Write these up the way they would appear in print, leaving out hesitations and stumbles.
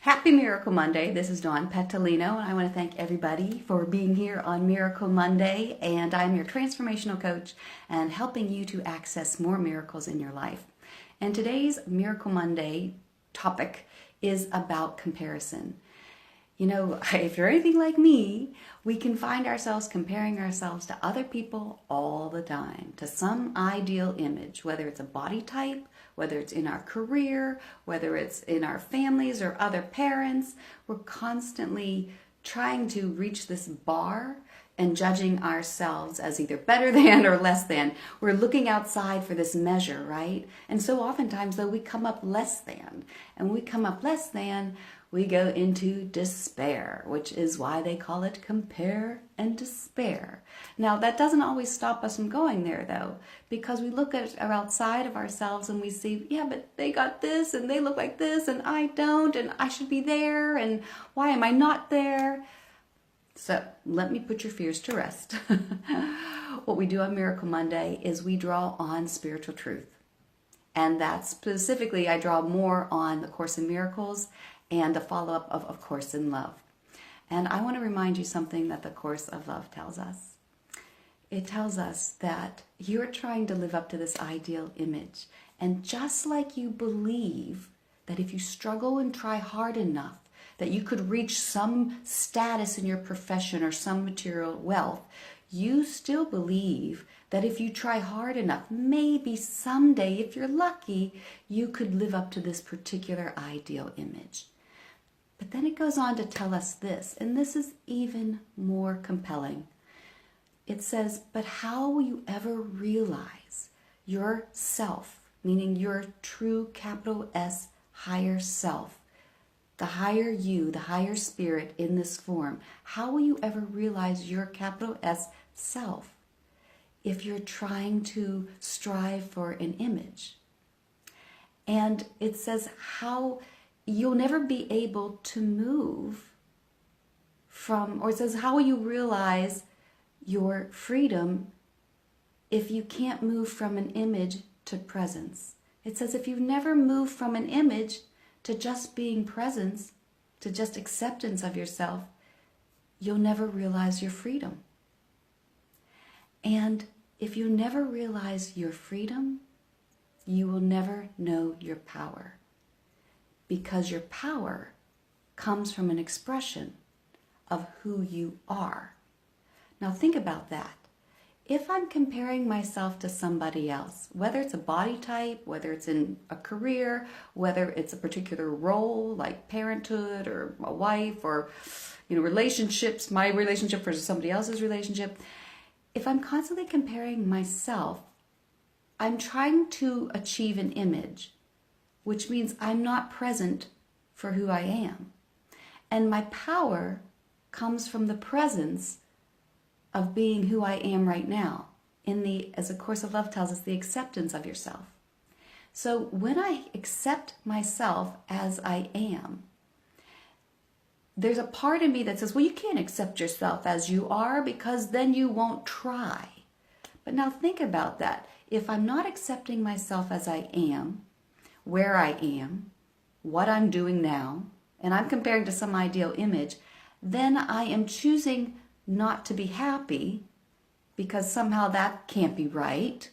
Happy Miracle Monday. This is Dawn Petalino, and I want to thank everybody for being here on Miracle Monday. And I'm your transformational coach and helping you to access more miracles in your life. And today's Miracle Monday topic is about comparison. You know, if you're anything like me, we can find ourselves comparing ourselves to other people all the time, to some ideal image, whether it's a body type, whether it's in our career, whether it's in our families or other parents. We're constantly trying to reach this bar and judging ourselves as either better than or less than. We're looking outside for this measure, right? And so oftentimes, though, we come up less than. And when we come up less than, we go into despair, which is why they call it compare and despair. Now, that doesn't always stop us from going there, though, because we look at outside of ourselves and we see, yeah, but they got this and they look like this and I don't and I should be there and why am I not there? So let me put your fears to rest. What we do on Miracle Monday is we draw on spiritual truth. And that specifically, I draw more on the Course in Miracles and the follow-up of Course in Love. And I want to remind you something that the Course of Love tells us. It tells us that you're trying to live up to this ideal image. And just like you believe that if you struggle and try hard enough, that you could reach some status in your profession or some material wealth, you still believe that if you try hard enough, maybe someday, if you're lucky, you could live up to this particular ideal image. But then it goes on to tell us this, and this is even more compelling. It says, but how will you ever realize yourself, meaning your true capital S higher self, the higher you, the higher spirit in this form? How will you ever realize your capital S self if you're trying to strive for an image? And it says how you'll never be able to move from, or it says, how will you realize your freedom if you can't move from an image to presence? It says if you've never moved from an image to just being presence, to just acceptance of yourself, you'll never realize your freedom. And if you never realize your freedom, you will never know your power. Because your power comes from an expression of who you are. Now think about that. If I'm comparing myself to somebody else, whether it's a body type, whether it's in a career, whether it's a particular role like parenthood or a wife or relationships, my relationship versus somebody else's relationship, if I'm constantly comparing myself, I'm trying to achieve an image, which means I'm not present for who I am. And my power comes from the presence of being who I am right now, as the Course of Love tells us, the acceptance of yourself. So when I accept myself as I am, there's a part of me that says, well, you can't accept yourself as you are because then you won't try. But now think about that. If I'm not accepting myself as I am, where I am, what I'm doing now, and I'm comparing to some ideal image, then I am choosing not to be happy because somehow that can't be right.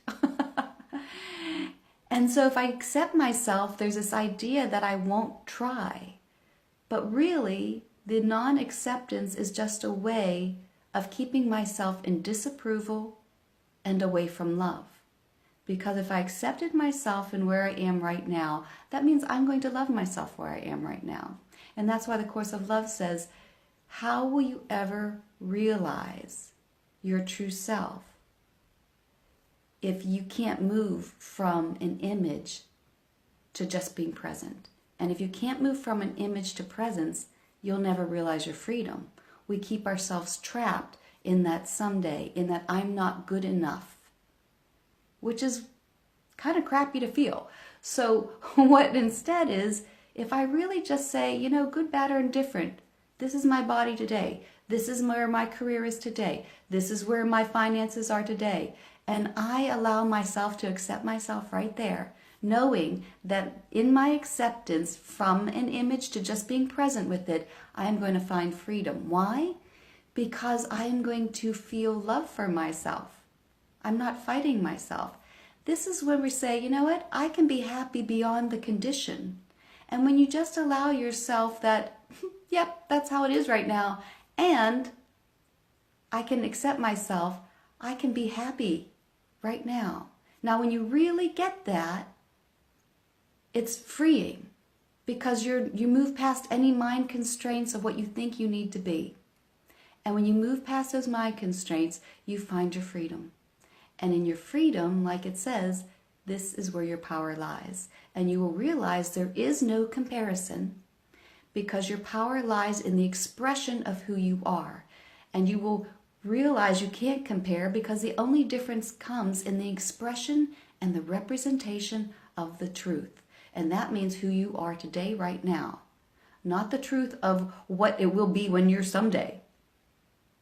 And so if I accept myself, there's this idea that I won't try. But really, the non-acceptance is just a way of keeping myself in disapproval and away from love. Because if I accepted myself and where I am right now, that means I'm going to love myself where I am right now. And that's why the Course of Love says, how will you ever realize your true self if you can't move from an image to just being present? And if you can't move from an image to presence, you'll never realize your freedom. We keep ourselves trapped in that someday, in that I'm not good enough, which is kind of crappy to feel. So what instead is, if I really just say, good, bad, or indifferent, this is my body today. This is where my career is today. This is where my finances are today. And I allow myself to accept myself right there. knowing that in my acceptance from an image to just being present with it, I am going to find freedom. Why? Because I am going to feel love for myself. I'm not fighting myself. This is when we say, you know what? I can be happy beyond the condition. And when you just allow yourself that, yep, that's how it is right now, and I can accept myself, I can be happy right now. Now, when you really get that, it's freeing because you move past any mind constraints of what you think you need to be. And when you move past those mind constraints, you find your freedom. And in your freedom, like it says, this is where your power lies. And you will realize there is no comparison because your power lies in the expression of who you are. And you will realize you can't compare because the only difference comes in the expression and the representation of the truth. And that means who you are today, right now. Not the truth of what it will be when you're someday.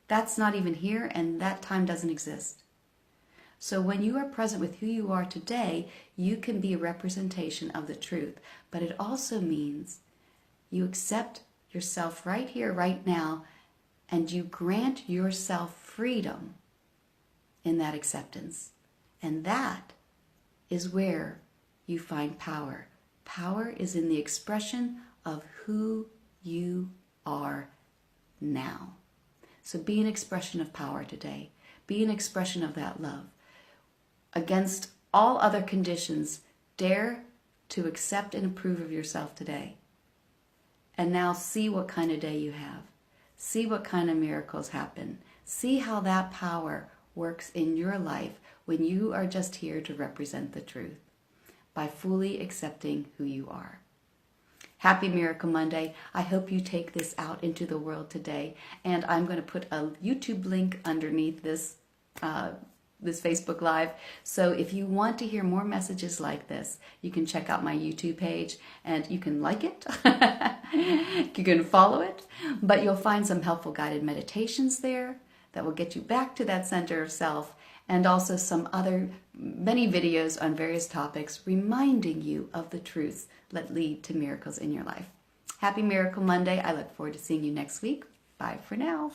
That's not even here, and that time doesn't exist. So when you are present with who you are today, you can be a representation of the truth. But it also means you accept yourself right here, right now, and you grant yourself freedom in that acceptance. And that is where you find power. Power is in the expression of who you are now. So be an expression of power today. Be an expression of that love. Against all other conditions, dare to accept and approve of yourself today. And now see what kind of day you have. See what kind of miracles happen. See how that power works in your life when you are just here to represent the truth by fully accepting who you are. Happy Miracle Monday. I hope you take this out into the world today. And I'm going to put a YouTube link underneath this Facebook Live. So if you want to hear more messages like this, you can check out my YouTube page and you can like it. You can follow it, but you'll find some helpful guided meditations there that will get you back to that center of self, and also some other many videos on various topics reminding you of the truths that lead to miracles in your life. Happy Miracle Monday. I look forward to seeing you next week. Bye for now.